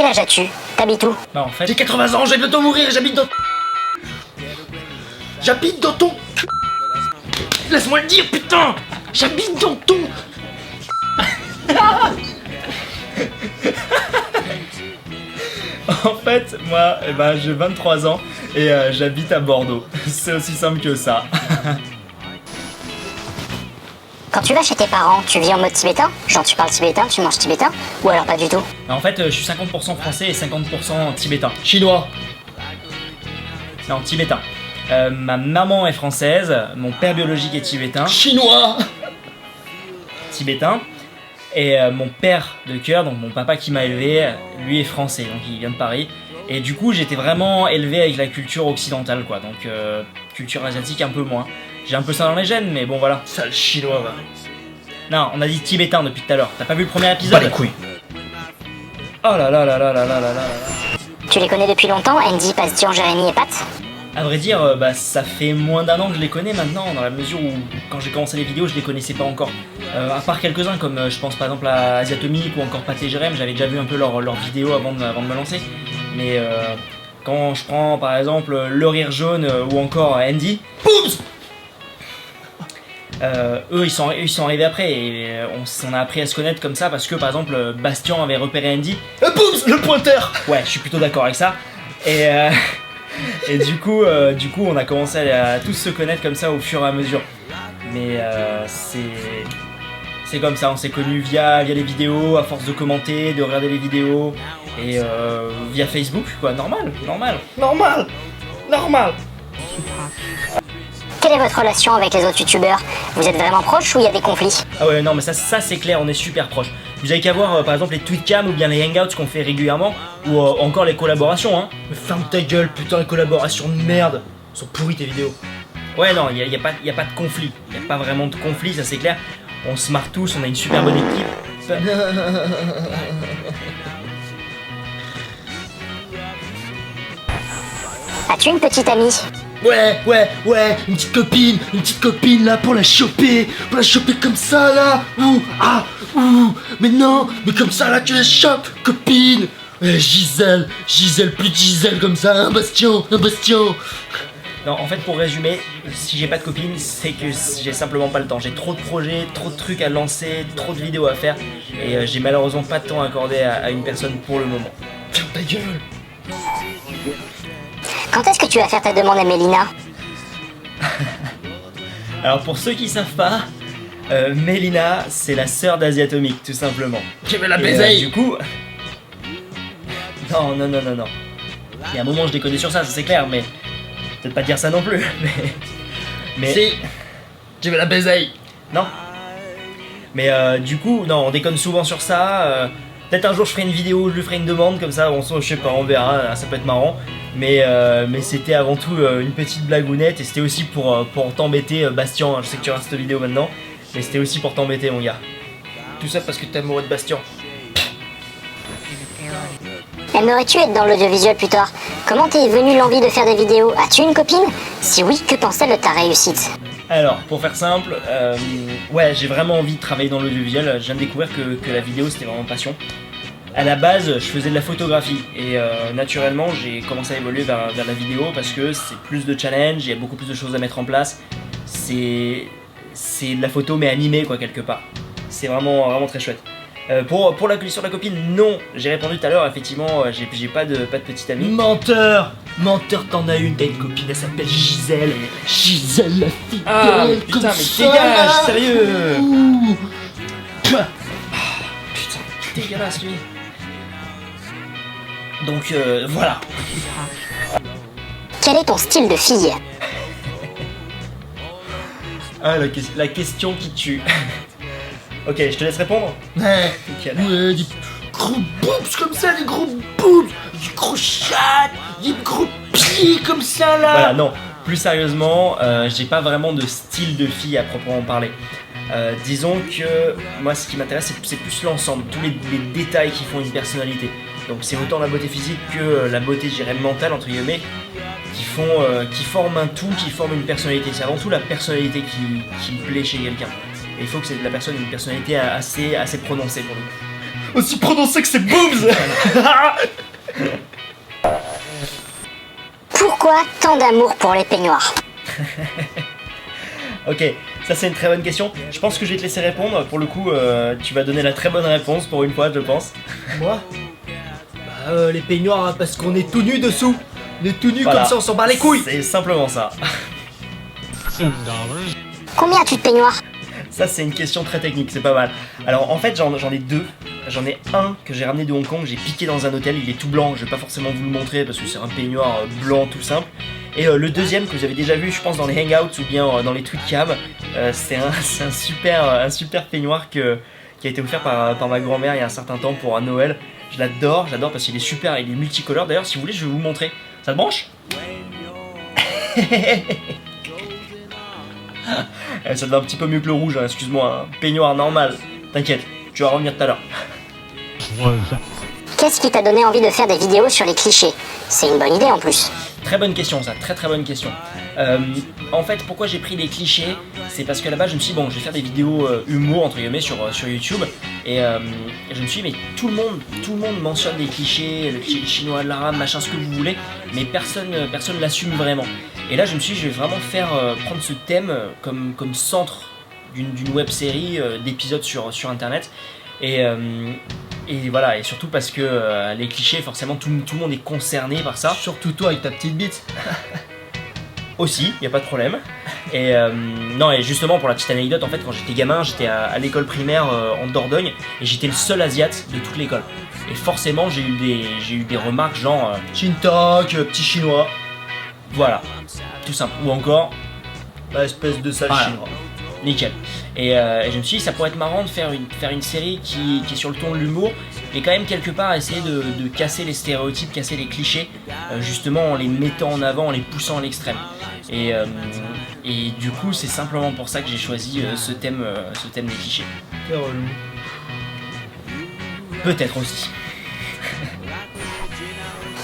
Quel âge as-tu? T'habites où? Bah en fait... J'ai 80 ans, je vais bientôt mourir et j'habite dans... J'habite dans ton... Laisse-moi le dire, putain. J'habite dans ton... En fait, moi, j'ai 23 ans et j'habite à Bordeaux. C'est aussi simple que ça. Quand tu vas chez tes parents, tu vis en mode tibétain? Genre tu parles tibétain, tu manges tibétain? Ou alors pas du tout? En fait, je suis 50% français et 50% tibétain. Chinois. Non, tibétain. Ma maman est française, mon père biologique est tibétain. Chinois. Tibétain. Et mon père de cœur, donc mon papa qui m'a élevé, lui est français, donc il vient de Paris. Et du coup, j'étais vraiment élevé avec la culture occidentale, quoi. Donc, culture asiatique un peu moins. J'ai un peu ça dans les gènes, mais bon, voilà. Sale chinois, va. Non, on a dit tibétain depuis tout à l'heure. T'as pas vu le premier épisode? Bah les couilles. Oh là là là là là là là là là. Tu les connais depuis longtemps, Andy, Bastien, Jérémy et Pat? À vrai dire, ça fait moins d'un an que je les connais maintenant, dans la mesure où, quand j'ai commencé les vidéos, je les connaissais pas encore. À part quelques-uns, comme je pense par exemple à Asiatomique ou encore Pat et Jérém, j'avais déjà vu un peu leurs vidéos avant de me lancer. Mais quand je prends par exemple Le Rire Jaune ou encore Andy, Boobs. eux ils sont arrivés après et on a appris à se connaître comme ça parce que par exemple Bastien avait repéré Andy. Boobs, le pointeur. Ouais, je suis plutôt d'accord avec ça. Et du coup, on a commencé à tous se connaître comme ça au fur et à mesure. Mais c'est comme ça, on s'est connus via les vidéos, à force de commenter, de regarder les vidéos, et via Facebook, quoi, normal. Quelle est votre relation avec les autres youtubeurs? Vous êtes vraiment proches ou il y a des conflits? Ah ouais, non, mais ça c'est clair, on est super proches. Vous avez qu'à voir, par exemple, les tweetcams ou bien les hangouts qu'on fait régulièrement, ou encore les collaborations, hein. Mais ferme ta gueule, putain, les collaborations de merde. Elles sont pourries tes vidéos. Ouais, non, y a pas de conflit. Y a pas vraiment de conflit, ça c'est clair. On se marre tous, on a une super bonne équipe. As-tu une petite amie? Ouais, une petite copine là pour la choper comme ça là, mais non, mais comme ça là tu la chopes, copine. Gisèle, plus Gisèle comme ça, un bastion. Non, en fait, pour résumer, si j'ai pas de copine, c'est que j'ai simplement pas le temps. J'ai trop de projets, trop de trucs à lancer, trop de vidéos à faire, et j'ai malheureusement pas de temps à accorder à une personne pour le moment. Ferme ta gueule. Quand est-ce que tu vas faire ta demande à Mélina? Alors pour ceux qui savent pas, Mélina, c'est la sœur d'Asiatomique, tout simplement. Qui veut la Et, baiser. du coup... Non. Il y a un moment je déconne sur ça c'est clair, mais... Peut-être pas dire ça non plus, mais... Si. Tu veux la baiser. Non. Mais du coup, non, on déconne souvent sur ça. Peut-être un jour je ferai une vidéo où je lui ferai une demande, comme ça, je sais pas, on verra, ça peut être marrant. Mais c'était avant tout une petite blagounette, et c'était aussi pour t'embêter, Bastien. Je sais que tu regardes cette vidéo maintenant, mais c'était aussi pour t'embêter, mon gars. Tout ça parce que t'es amoureux de Bastien. Aimerais-tu être dans l'audiovisuel plus tard? Comment t'es venu l'envie de faire des vidéos? As-tu une copine? Si oui, que pense-t-elle de ta réussite? Alors, pour faire simple, ouais, j'ai vraiment envie de travailler dans l'audiovisuel. Je viens de découvrir que la vidéo c'était vraiment passion. À la base, je faisais de la photographie et naturellement, j'ai commencé à évoluer vers la vidéo parce que c'est plus de challenge, il y a beaucoup plus de choses à mettre en place. C'est de la photo mais animée quoi quelque part. C'est vraiment très chouette. Pour la question de la copine, non, j'ai répondu tout à l'heure, effectivement, j'ai pas de petite amie. Menteur, t'en as une, t'as une copine, elle s'appelle Gisèle. Gisèle la fille. Ah putain, mais dégage, sérieux. Putain, Dégueulasse lui. Donc voilà. Quel est ton style de fille? Ah, la question qui tue. Ok, je te laisse répondre. Ouais, Nickel. des gros boobs comme ça, des gros boobs, des gros chattes, des gros pieds comme ça là. Voilà, non, plus sérieusement, j'ai pas vraiment de style de fille à proprement parler. Disons que moi ce qui m'intéresse c'est plus l'ensemble, tous les détails qui font une personnalité. Donc c'est autant la beauté physique que la beauté, je dirais, mentale entre guillemets, qui forment un tout, qui forment une personnalité. C'est avant tout la personnalité qui me plaît chez quelqu'un. Et il faut que la personne ait une personnalité assez prononcée pour nous. aussi prononcé que c'est boobs. Pourquoi tant d'amour pour les peignoirs? Ok, ça c'est une très bonne question. Je pense que je vais te laisser répondre. Pour le coup, tu vas donner la très bonne réponse pour une fois, je pense. Moi les peignoirs, hein, parce qu'on est tout nu dessous. On est tout nu Voilà. comme ça, on s'en bat les couilles. C'est simplement ça. Combien as-tu de peignoirs? Ça c'est une question très technique, c'est pas mal. Alors en fait j'en ai deux. J'en ai un que j'ai ramené de Hong Kong, j'ai piqué dans un hôtel, il est tout blanc, je vais pas forcément vous le montrer parce que c'est un peignoir blanc tout simple. Et le deuxième que vous avez déjà vu, je pense dans les hangouts ou bien dans les tweets cam, c'est un super peignoir qui a été offert par ma grand-mère il y a un certain temps pour un Noël. Je l'adore parce qu'il est super, il est multicolore. D'ailleurs si vous voulez je vais vous montrer. Ça te branche? Ça te va un petit peu mieux que le rouge, hein, excuse-moi, un peignoir normal. T'inquiète, tu vas revenir tout à l'heure. Qu'est-ce qui t'a donné envie de faire des vidéos sur les clichés? C'est une bonne idée en plus. Très bonne question ça, très bonne question. En fait, pourquoi j'ai pris les clichés? C'est parce que là-bas je me suis dit, bon, je vais faire des vidéos humour entre guillemets sur YouTube. Et je me suis dit, mais tout le monde mentionne des clichés, le cliché chinois, l'arabe, machin, ce que vous voulez, mais personne l'assume vraiment. Et là je me suis dit, je vais vraiment prendre ce thème comme centre d'une web série, d'épisodes sur internet. Et voilà, et surtout parce que les clichés, forcément tout le monde est concerné par ça. Surtout toi avec ta petite bite. Aussi, y a pas de problème. Et non, et justement pour la petite anecdote, en fait quand j'étais gamin, j'étais à l'école primaire en Dordogne et j'étais le seul asiate de toute l'école. Et forcément j'ai eu des remarques genre Chintok, petit chinois. voilà, tout simple. Ou encore Espèce de sale Voilà. chinois. nickel. Et je me suis dit ça pourrait être marrant de faire une série qui est sur le ton de l'humour, mais quand même quelque part essayer de casser les stéréotypes, casser les clichés, justement en les mettant en avant, en les poussant à l'extrême. Et du coup c'est simplement pour ça que j'ai choisi ce thème des clichés. C'est relou. Peut-être aussi.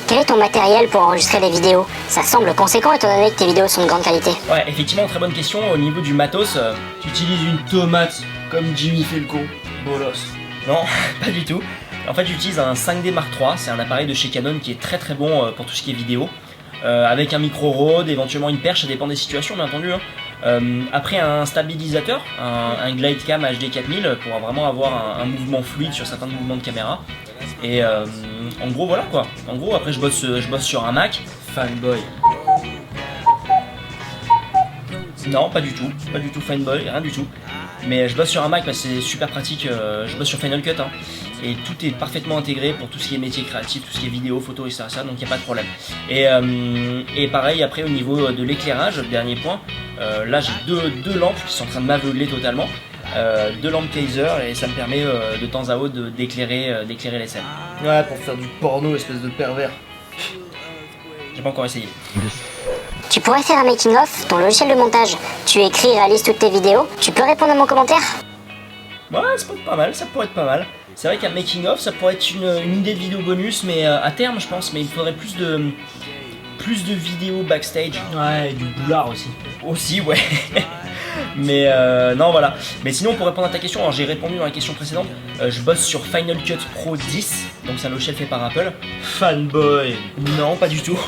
Quel est ton matériel pour enregistrer des vidéos? Ça semble conséquent étant donné que tes vidéos sont de grande qualité. Ouais, effectivement, très bonne question. Au niveau du matos, Tu utilises une tomate comme Jimmy fait le con. Bolos. non, pas du tout. En fait, j'utilise un 5D Mark III. C'est un appareil de chez Canon qui est très bon pour tout ce qui est vidéo. Avec un micro Rode, éventuellement une perche, ça dépend des situations, bien entendu. Après, un stabilisateur, un glide cam HD 4000 pour vraiment avoir un mouvement fluide sur certains mouvements de caméra. Et en gros, voilà quoi. En gros, après, je bosse sur un Mac. Fanboy. Non, pas du tout fanboy, rien du tout. Mais je bosse sur un Mac parce que c'est super pratique, je bosse sur Final Cut hein, et tout est parfaitement intégré pour tout ce qui est métier créatif, tout ce qui est vidéo, photo, etc. Donc il n'y a pas de problème. Et pareil après au niveau de l'éclairage, dernier point, là j'ai deux lampes qui sont en train de m'aveugler totalement. Deux lampes Kaiser et ça me permet de temps à autre d'éclairer les scènes. Ouais, pour faire du porno, espèce de pervers. J'ai pas encore essayé. Tu pourrais faire un making-of, ton logiciel de montage. Tu écris et réalises toutes tes vidéos. Tu peux répondre à mon commentaire? Ouais, ça pourrait être pas mal. C'est vrai qu'un making of ça pourrait être une idée de vidéo bonus, mais à terme je pense, mais il faudrait plus de vidéos backstage. Ouais, et du boulard aussi. Aussi, ouais. Mais non, voilà. Mais sinon, pour répondre à ta question, alors j'ai répondu dans la question précédente. Je bosse sur Final Cut Pro 10, donc c'est un logiciel fait par Apple. Fanboy. Non, pas du tout.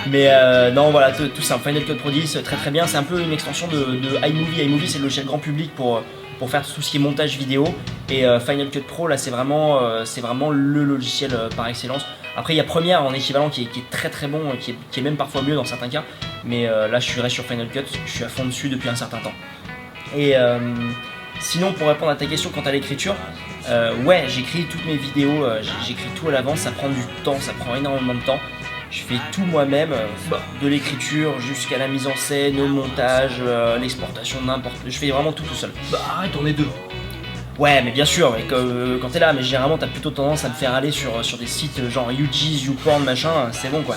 Mais non, voilà, tout ça. Final Cut Pro 10, très bien. C'est un peu une extension de iMovie. iMovie, c'est le logiciel grand public pour faire tout ce qui est montage vidéo. Et Final Cut Pro, là, c'est vraiment le logiciel par excellence. Après, il y a Premiere en équivalent qui est très bon, qui est même parfois mieux dans certains cas. Mais là, je reste sur Final Cut, je suis à fond dessus depuis un certain temps. Et sinon, pour répondre à ta question quant à l'écriture, ouais, j'écris toutes mes vidéos, j'écris tout à l'avance, ça prend du temps, ça prend énormément de temps. Je fais tout moi-même, de l'écriture jusqu'à la mise en scène, au montage, l'exportation, n'importe. Je fais vraiment tout seul. Bah arrête, on est deux. Ouais, mais bien sûr, mais quand t'es là, mais généralement t'as plutôt tendance à me faire aller sur des sites genre YouGeez, YouPorn, machin, c'est bon quoi.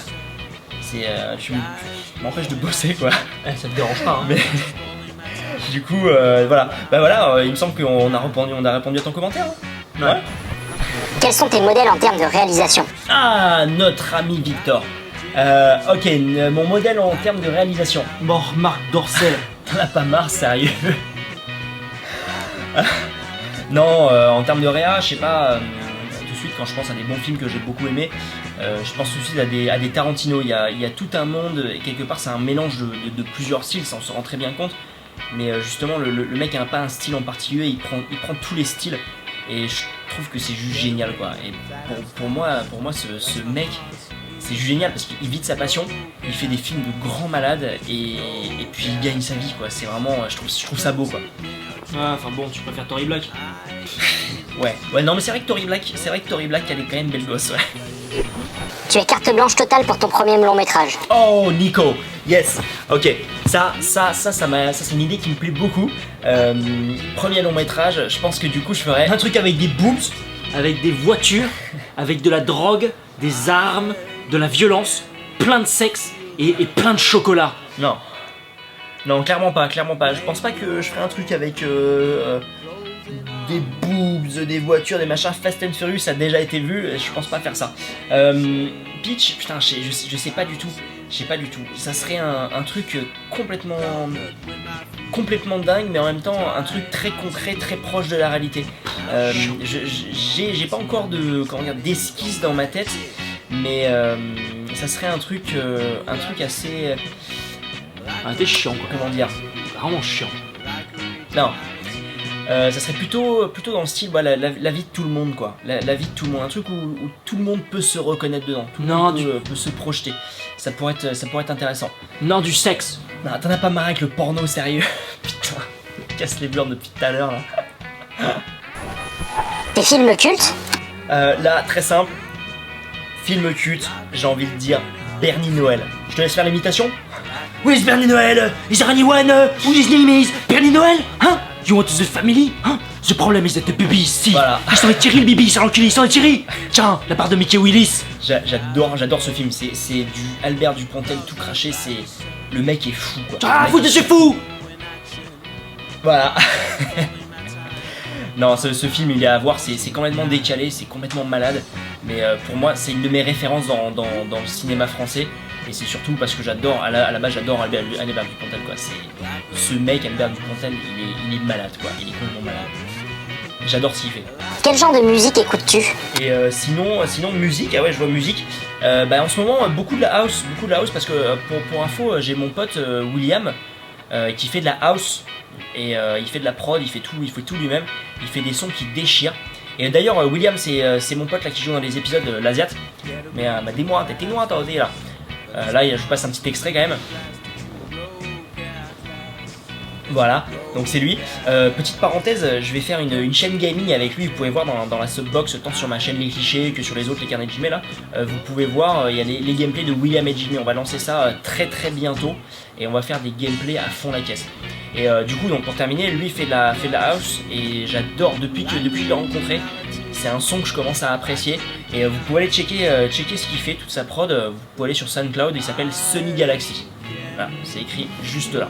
C'est. Tu m'empêches de bosser quoi. Ça te dérange pas, hein. Mais. Du coup, voilà. Bah voilà, il me semble qu'on a répondu à ton commentaire. Hein. Ouais. Quels sont tes modèles en termes de réalisation? Ah, notre ami Victor. Ok, mon modèle en termes de réalisation. Mort Marc Dorcel. T'en as pas marre, sérieux? Non, en termes de réa, je sais pas, tout de suite quand je pense à des bons films que j'ai beaucoup aimés, je pense tout de suite à des Tarantino. Il y a tout un monde, et quelque part c'est un mélange de plusieurs styles, ça on se rend très bien compte. Mais justement, le mec n'a pas un style en particulier, il prend tous les styles, et je trouve que c'est juste génial quoi. Et pour moi ce mec, c'est juste génial parce qu'il vit de sa passion, il fait des films de grands malades, et puis il gagne sa vie quoi. C'est vraiment, je trouve ça beau quoi. Ah, enfin bon, tu préfères Tory Black? Ouais, non mais c'est vrai que Tory Black, elle est quand même belle gosse, ouais. Tu as carte blanche totale pour ton premier long métrage. Oh Nico, yes, ok, ça c'est une idée qui me plaît beaucoup. Premier long métrage, je pense que du coup je ferais Un truc avec des boobs, avec des voitures, avec de la drogue, des armes, de la violence, plein de sexe et plein de chocolat. Non, clairement pas. Je pense pas que je ferais un truc avec des boobs, des voitures, des machins. Fast and Furious, ça a déjà été vu, je pense pas faire ça. Peach, putain, je sais pas du tout. Ça serait un truc complètement dingue, mais en même temps un truc très concret, très proche de la réalité. J'ai pas encore d'esquisse dans ma tête, mais ça serait un truc assez... Ah, t'es chiant quoi. Comment dire? Vraiment chiant. Non. Ça serait plutôt dans le style la vie de tout le monde quoi. La vie de tout le monde, un truc où tout le monde peut se reconnaître dedans, tout le monde peut se projeter. Ça pourrait être intéressant. Non, du sexe. Non, t'en as pas marre avec le porno sérieux? Putain, casse les burnes depuis tout à l'heure là. Tes films cultes? Là, très simple. Film culte, j'ai envie de dire Bernie Noël. Je te laisse faire l'imitation? Where is Bernie Noël? Is there anyone who his name is Bernie Noël? Hein? You want the family? Hein? The problem is that the baby is sick. Voilà. Ils sont Thierry le bibi, ils sont l'enculé, ils sont Thierry. Tiens, la part de Mickey Willis. J'adore ce film, c'est du Albert Dupontel tout craché, c'est... Le mec est fou quoi. Ah, vous êtes fou. Voilà. Non, ce film il est à voir, c'est complètement décalé, c'est complètement malade. Mais pour moi, c'est une de mes références dans le cinéma français. Et c'est surtout parce que j'adore, à la base j'adore Albert Dupontel quoi. Ce mec, Albert Dupontel, il est malade quoi, il est complètement malade. J'adore ce qu'il fait. Quel genre de musique écoutes-tu? Et sinon musique, ah ouais je vois musique. En ce moment beaucoup de la house parce que pour info j'ai mon pote William qui fait de la house et il fait de la prod, il fait tout lui-même, il fait des sons qui déchirent. Et d'ailleurs William c'est mon pote là qui joue dans les épisodes de l'Asiat. Mais dis-moi, t'es loin t'as osé là. Là je vous passe un petit extrait quand même. Voilà, donc c'est lui. Petite parenthèse, je vais faire une chaîne gaming avec lui. Vous pouvez voir dans la subbox, tant sur ma chaîne Les Clichés que sur les autres, les carnets de Jimmy là. Vous pouvez voir, il y a les gameplays de William et Jimmy. On va lancer ça très bientôt. Et on va faire des gameplays à fond la caisse. Et du coup, donc pour terminer, lui fait de la house. Et j'adore, depuis que je l'ai rencontré, c'est un son que je commence à apprécier. Et vous pouvez aller checker ce qu'il fait, toute sa prod. Vous pouvez aller sur SoundCloud, il s'appelle Sony Galaxy. Voilà, c'est écrit juste là.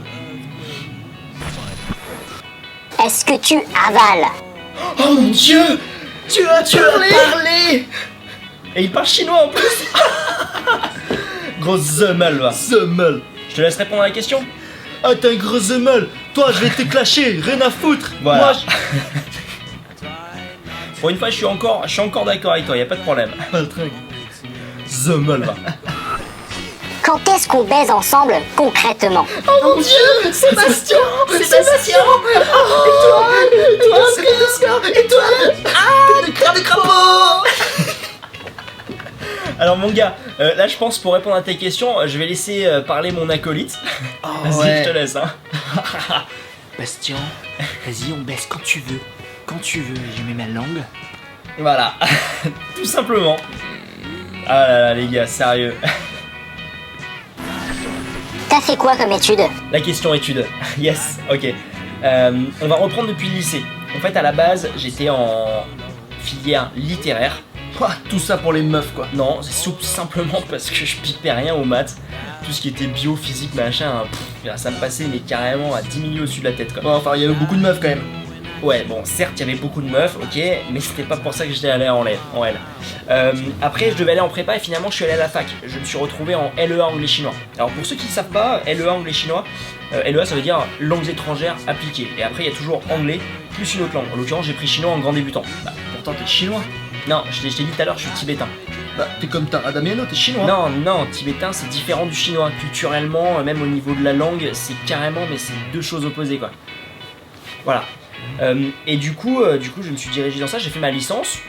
Est-ce que tu avales? Oh mon dieu! Tu as parlé! Et il parle chinois en plus! Grosse zeumel va. Zeumel. Je te laisse répondre à la question? Ah, t'es un gros zeumel. Toi, je vais te clasher, rien à foutre. Voilà. Moi, Pour une fois, je suis encore d'accord avec toi, y a pas de problème. Zeumel va. Quand est-ce qu'on baise ensemble concrètement? Oh mon dieu, Sébastien. Et toi, le crâne de crapaud. Alors mon gars, là je pense pour répondre à tes questions, je vais laisser parler mon acolyte. Vas-y, ouais. je te laisse hein. Bastien, vas-y, on baisse quand tu veux. Quand tu veux, je mets ma langue. Voilà, tout simplement. Ah là là les gars, sérieux. T'as fait quoi comme étude? La question étude, yes, ok. On va reprendre depuis le lycée. En fait à la base, j'étais en filière littéraire. Ouah, tout ça pour les meufs quoi. Non, c'est simplement parce que je pipais rien aux maths. Tout ce qui était bio, physique, machin, ça me passait mais carrément à 10 millions au-dessus de la tête quoi. Bon, enfin, il y avait beaucoup de meufs quand même. Ouais, bon, certes, il y avait beaucoup de meufs, ok, mais c'était pas pour ça que j'étais allé en L. Après, je devais aller en prépa et finalement, je suis allé à la fac. Je me suis retrouvé en LEA anglais-chinois. Alors, pour ceux qui ne savent pas, LEA anglais-chinois, LEA, ça veut dire langues étrangères appliquées. Et après, il y a toujours anglais plus une autre langue. En l'occurrence, j'ai pris chinois en grand débutant. Bah, pourtant t'es chinois. Non, je t'ai dit tout à l'heure, je suis tibétain. Bah, t'es comme Tara Damiano, t'es chinois. Non, tibétain c'est différent du chinois. Culturellement, même au niveau de la langue, c'est carrément, mais c'est deux choses opposées quoi. Voilà. Et du coup, je me suis dirigé dans ça, j'ai fait ma licence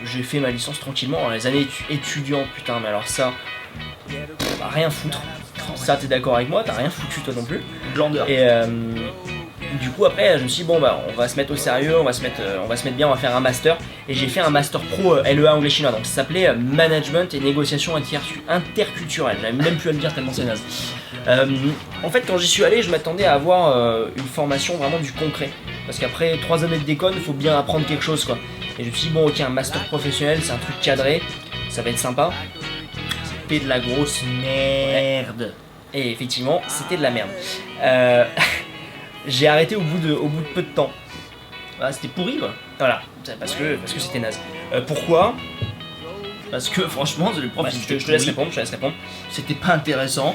tranquillement, dans les années étudiantes, putain, mais alors ça, bah, rien foutre. Ça, t'es d'accord avec moi, t'as rien foutu toi non plus. Glandeur. Et du coup, après, je me suis dit, bon, bah, on va se mettre au sérieux, on va se mettre bien, on va faire un master. Et j'ai fait un master pro LEA anglais-chinois, donc ça s'appelait Management et Négociation Interculturelle. J'avais même plus à le dire tellement c'est naze. En fait, quand j'y suis allé, je m'attendais à avoir une formation vraiment du concret. Parce qu'après 3 années de déconne, il faut bien apprendre quelque chose quoi. Et je me suis dit, bon, ok, un master professionnel, c'est un truc cadré, ça va être sympa. C'était de la grosse merde. Et effectivement, c'était de la merde. J'ai arrêté au bout de peu de temps. Voilà, c'était pourri quoi. Voilà, parce que c'était naze. Pourquoi ? Parce que franchement, le prof, je te laisse répondre, C'était pas intéressant.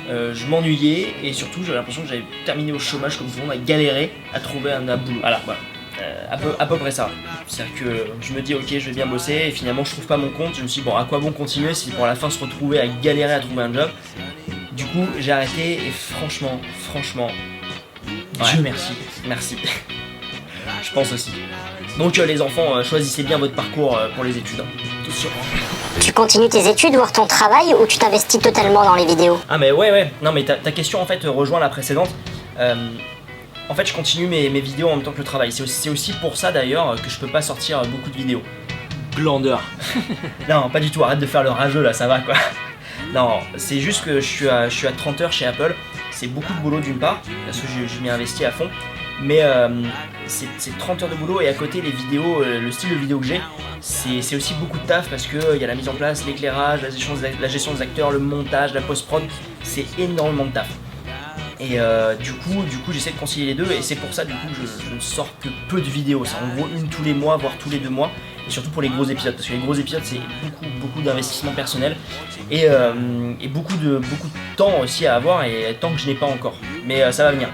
Je m'ennuyais et surtout j'avais l'impression que j'avais terminé au chômage comme tout le monde, à galérer à trouver un boulot. Voilà. À peu près ça. C'est-à-dire que je me dis ok, je vais bien bosser et finalement je trouve pas mon compte. Je me suis dit bon, à quoi bon continuer si pour la fin se retrouver à galérer à trouver un job. Du coup j'ai arrêté et franchement, ouais. Dieu merci. Je pense aussi. Donc les enfants, choisissez bien votre parcours pour les études. Attention. Tu continues tes études, voire ton travail, ou tu t'investis totalement dans les vidéos? Ah mais ouais. Non mais ta question en fait rejoint la précédente. En fait je continue mes vidéos en même temps que le travail. C'est aussi pour ça d'ailleurs que je peux pas sortir beaucoup de vidéos. Glandeur. Non pas du tout, arrête de faire le rageux là, ça va quoi. Non, c'est juste que je suis à 30 heures chez Apple. C'est beaucoup de boulot d'une part, parce que je m'y investis à fond. Mais c'est 30 heures de boulot et à côté les vidéos, le style de vidéo que j'ai, c'est aussi beaucoup de taf parce que y a la mise en place, l'éclairage, la gestion des acteurs, le montage, la post-prod, c'est énormément de taf. Et du coup j'essaie de concilier les deux et c'est pour ça du coup je ne sors que peu de vidéos, c'est en gros une tous les mois, voire tous les 2 mois. Et surtout pour les gros épisodes, parce que les gros épisodes c'est beaucoup d'investissement personnel et beaucoup de temps aussi à avoir et tant que je n'ai pas encore. Mais ça va venir.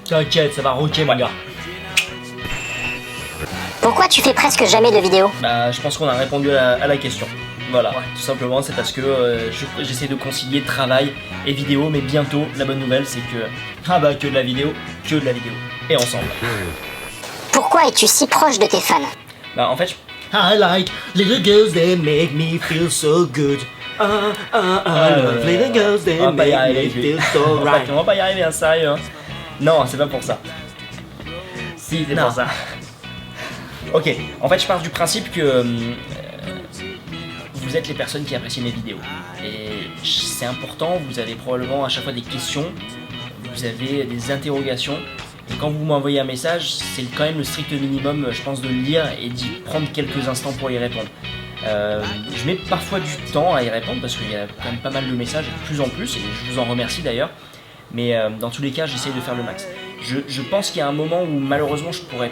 T'inquiète, ça va rocker mon gars. Pourquoi tu fais presque jamais de vidéos? Bah je pense qu'on a répondu à la question. Voilà, tout simplement c'est parce que j'essaie de concilier travail et vidéo, mais bientôt la bonne nouvelle c'est que que de la vidéo, et ensemble. Pourquoi es-tu si proche de tes fans? Bah en fait, I like little girls that make me feel so good. I love little girls that make me feel so right. on va pas y arriver, hein, sérieux. Hein. Non, c'est pas pour ça. Si, c'est pour ça. Ok, en fait je pars du principe que vous êtes les personnes qui apprécient mes vidéos. Et c'est important, vous avez probablement à chaque fois des questions, vous avez des interrogations. Et quand vous m'envoyez un message, c'est quand même le strict minimum, je pense, de le lire et d'y prendre quelques instants pour y répondre. Je mets parfois du temps à y répondre parce qu'il y a quand même pas mal de messages, de plus en plus, et je vous en remercie d'ailleurs. Mais dans tous les cas, j'essaye de faire le max. Je pense qu'il y a un moment où malheureusement je pourrais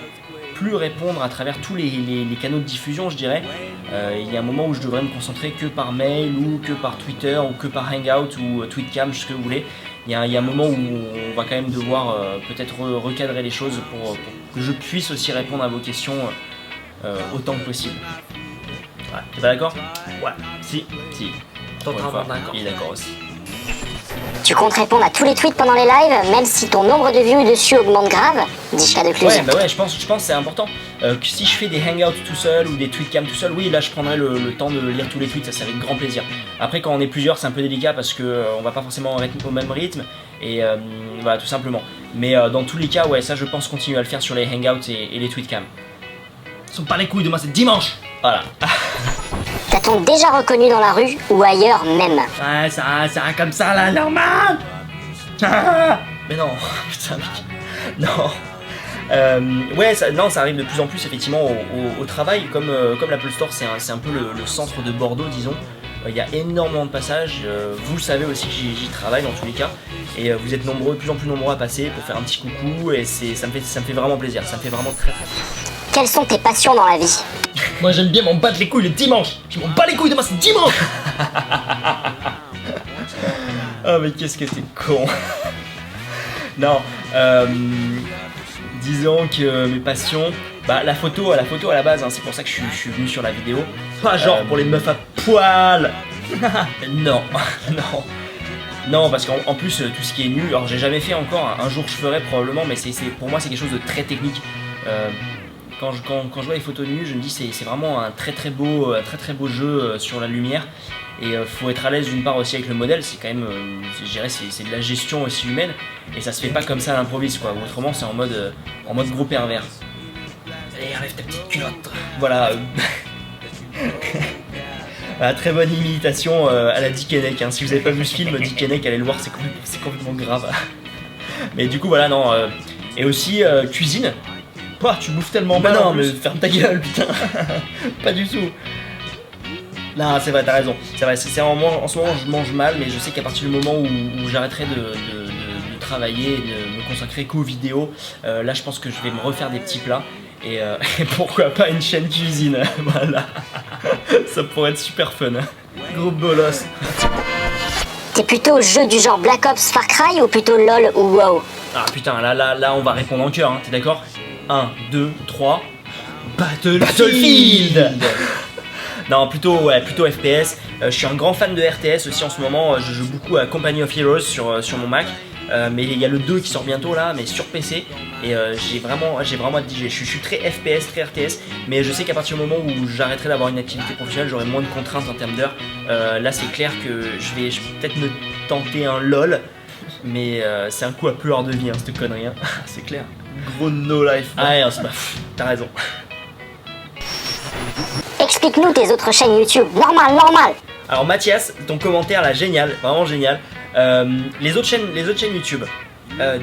plus répondre à travers tous les canaux de diffusion, je dirais. Il y a un moment où je devrais me concentrer que par mail ou que par Twitter ou que par Hangout ou Tweetcam, ce que vous voulez. Il y a un moment où on va quand même devoir peut-être recadrer les choses pour que je puisse aussi répondre à vos questions autant que possible. Ouais. T'es pas d'accord? Ouais. Si. Totalement d'accord. Il est d'accord aussi. Tu comptes répondre à tous les tweets pendant les lives, même si ton nombre de vues dessus augmente grave? Dishka de Cluse. Ouais, je pense que c'est important. Que si je fais des hangouts tout seul ou des tweetcams tout seul, oui, là je prendrai le temps de lire tous les tweets, ça c'est avec grand plaisir. Après, quand on est plusieurs, c'est un peu délicat parce que on va pas forcément au même rythme et voilà, tout simplement. Mais dans tous les cas, ouais, ça je pense continuer à le faire sur les hangouts et les tweetcams. Ils sont pas les couilles, demain c'est dimanche. Voilà. T'as-t-on déjà reconnu dans la rue ou ailleurs même? Ouais, ça comme ça là, normal. Mais non, putain, mec. Non. Ouais, ça arrive de plus en plus effectivement au travail. Comme l'Apple Store, c'est un peu le centre de Bordeaux, disons. Il y a énormément de passages. Vous le savez aussi que j'y travaille dans tous les cas. Et vous êtes nombreux, de plus en plus nombreux à passer pour faire un petit coucou. Et ça me fait vraiment plaisir. Ça me fait vraiment très très plaisir. Quelles sont tes passions dans la vie? Moi j'aime bien m'en battre les couilles le dimanche. Je m'en bats les couilles, demain c'est dimanche. Oh mais qu'est-ce que t'es con. Non, disons que mes passions, Bah la photo à la base, hein, c'est pour ça que je suis venu sur la vidéo. Pas genre pour les meufs à poil. Non, non. Non, parce qu'en plus, tout ce qui est nu, alors j'ai jamais fait encore, un jour je ferai probablement, mais pour moi c'est quelque chose de très technique. Quand je vois les photos nues, je me dis c'est vraiment un très très beau jeu sur la lumière. Et faut être à l'aise d'une part aussi avec le modèle, c'est quand même, je dirais, c'est de la gestion aussi humaine. Et ça se fait pas comme ça à l'improviste, quoi. Autrement, c'est en mode gros pervers. Allez, enlève ta petite culotte. Voilà. Ah, très bonne imitation à la Dick Henneck, hein. Si vous avez pas vu ce film, Dick Henneck, allez le voir, c'est complètement grave. Mais du coup, voilà, non. Et aussi, cuisine. Pouah, tu bouffes tellement Bah mal. non, en mais plus. ferme ta gueule, putain. Pas du tout. Non, c'est vrai, t'as raison. C'est vrai, en ce moment, je mange mal, mais je sais qu'à partir du moment où j'arrêterai de travailler et de me consacrer qu'aux vidéos, là, je pense que je vais me refaire des petits plats. Et pourquoi pas une chaîne cuisine. Voilà. Ça pourrait être super fun. Gros bolos. T'es plutôt jeu du genre Black Ops, Far Cry ou plutôt LOL ou WoW? Ah putain, là, on va répondre en cœur, hein, t'es d'accord? 1, 2, 3. Battlefield. Non, plutôt FPS. Je suis un grand fan de RTS aussi en ce moment. Je joue beaucoup à Company of Heroes sur mon Mac. Mais il y a le 2 qui sort bientôt là, mais sur PC. Et j'ai vraiment hâte d'y jouer. Je suis très FPS, très RTS. Mais je sais qu'à partir du moment où j'arrêterai d'avoir une activité professionnelle, j'aurai moins de contraintes en termes d'heures. Là, c'est clair que je vais peut-être me tenter un LOL. Mais c'est un coup à plus hors de vie, hein, cette connerie. Hein. C'est clair. Gros no life. Ah ouais, t'as raison. Explique-nous tes autres chaînes YouTube. Normal. Alors Mathias, ton commentaire là, génial, vraiment génial. Les autres chaînes YouTube.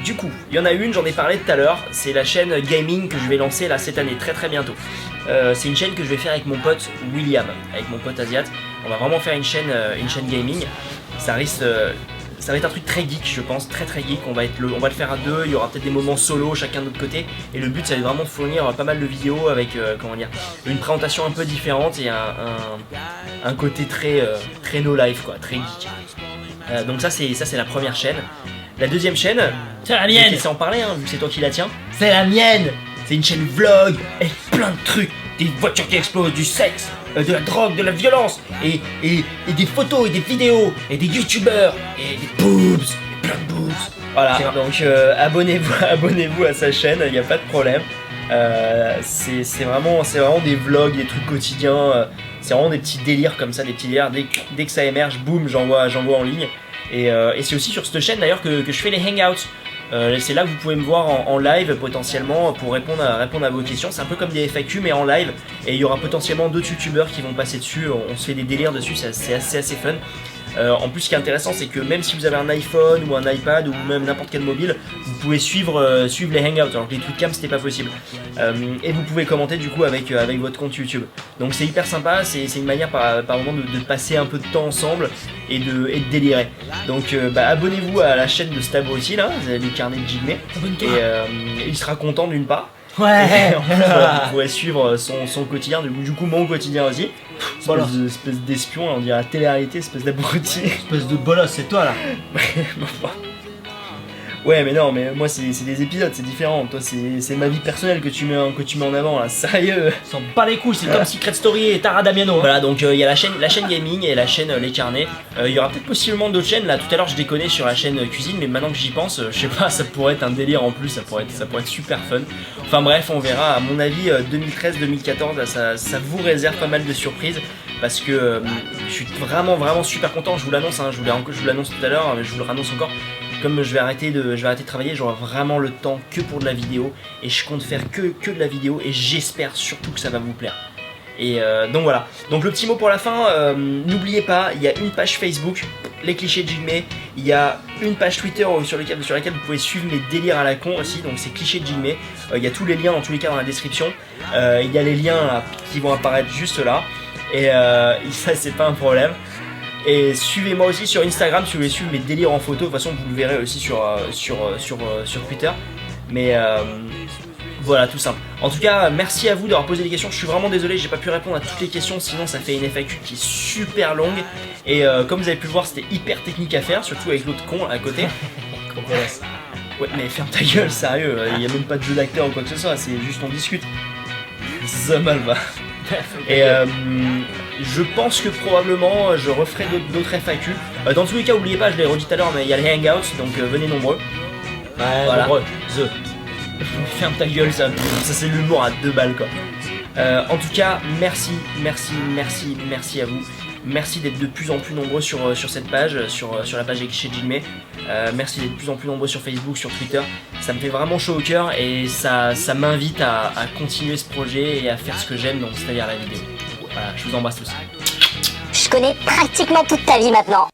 Du coup, il y en a une, j'en ai parlé tout à l'heure, c'est la chaîne gaming que je vais lancer là cette année, très bientôt. C'est une chaîne que je vais faire avec mon pote William, avec mon pote Asiat. On va vraiment faire une chaîne gaming. Ça va être un truc très geek, je pense, très geek. On va le faire à deux, il y aura peut-être des moments solo chacun de notre côté. Et le but, ça va être vraiment de fournir pas mal de vidéos avec une présentation un peu différente et un côté très no life, quoi, très geek. Donc ça c'est la première chaîne. La deuxième chaîne, C'est la je vais te mienne. laisser en parler, hein, vu que c'est toi qui la tiens. C'est la mienne. C'est une chaîne vlog avec plein de trucs, des voitures qui explosent, du sexe, de la drogue, de la violence, et des photos et des vidéos, et des youtubeurs, et des boobs, et plein de boobs. Voilà, donc abonnez-vous à sa chaîne, il n'y a pas de problème. C'est vraiment des vlogs, des trucs quotidiens, c'est vraiment des petits délires comme ça, des petits délires, dès que ça émerge, boum, j'envoie en ligne. Et c'est aussi sur cette chaîne d'ailleurs que je fais les hangouts. C'est là que vous pouvez me voir en live potentiellement pour répondre à vos questions. C'est un peu comme des FAQ mais en live. Et il y aura potentiellement d'autres youtubeurs qui vont passer dessus. On se fait des délires dessus, c'est assez fun. En plus, ce qui est intéressant, c'est que même si vous avez un iPhone ou un iPad ou même n'importe quel mobile, vous pouvez suivre les hangouts. Alors que les tweetcams, c'était pas possible. Et vous pouvez commenter du coup avec votre compte YouTube. Donc c'est hyper sympa. C'est une manière par moment de passer un peu de temps ensemble et de délirer. Donc abonnez-vous à la chaîne de Stabo aussi là. Vous avez les carnets de Jigme. Abonne-toi. Et il sera content d'une part. Ouais. Vous pourrez suivre son quotidien, du coup mon quotidien aussi. Voilà. Espèce d'espion, on dirait la télé-réalité, espèce d'abruti. Espèce de bolos, c'est toi là. Ouais mais non, mais moi c'est des épisodes, c'est différent. Toi c'est ma vie personnelle que tu mets en avant là, sérieux. S'en bat les couilles, c'est comme Secret Story et Tara Damiano. Hein. Voilà, donc il y a la chaîne gaming et la chaîne Les Carnets. Il y aura peut-être possiblement d'autres chaînes. Là tout à l'heure je déconnais sur la chaîne cuisine, mais maintenant que j'y pense, je sais pas, ça pourrait être un délire en plus, ça pourrait être super fun. Enfin bref, on verra. À mon avis 2013-2014 ça vous réserve pas mal de surprises. Parce que je suis vraiment super content, je vous l'annonce, hein, je vous l'annonce tout à l'heure, mais je vous le rannonce encore. Comme je vais arrêter de travailler, j'aurai vraiment le temps que pour de la vidéo. Et je compte faire que de la vidéo. Et j'espère surtout que ça va vous plaire. Et donc voilà. Donc le petit mot pour la fin, n'oubliez pas, il y a une page Facebook, les clichés de Jigme. Il y a une page Twitter sur laquelle vous pouvez suivre mes délires à la con aussi. Donc c'est clichés de Jigme. Il y a tous les liens dans tous les cas dans la description. Il y a les liens là, qui vont apparaître juste là. Et ça c'est pas un problème. Et suivez-moi aussi sur Instagram si vous voulez suivre mes délires en photo. De toute façon vous le verrez aussi sur Twitter. Mais voilà, tout simple. En tout cas, merci à vous d'avoir posé des questions. Je suis vraiment désolé, j'ai pas pu répondre à toutes les questions. Sinon ça fait une FAQ qui est super longue. Et comme vous avez pu le voir, c'était hyper technique à faire. Surtout avec l'autre con à côté. Ouais mais ferme ta gueule, sérieux. Il y a même pas de jeu d'acteur ou quoi que ce soit, c'est juste on discute. The Malva. Et je pense que probablement je referai d'autres FAQ. Dans tous les cas, oubliez pas, je l'ai redit tout à l'heure, mais il y a les hangouts, donc venez nombreux. Ouais, Voilà. nombreux. Ferme ta gueule, ça c'est l'humour à 2 balles quoi. En tout cas, merci à vous. Merci d'être de plus en plus nombreux sur cette page, sur la page chez Jinmei. Merci d'être de plus en plus nombreux sur Facebook, sur Twitter. Ça me fait vraiment chaud au cœur et ça m'invite à continuer ce projet et à faire ce que j'aime, donc c'est-à-dire la vidéo. Voilà, je vous embrasse tous. Je connais pratiquement toute ta vie maintenant.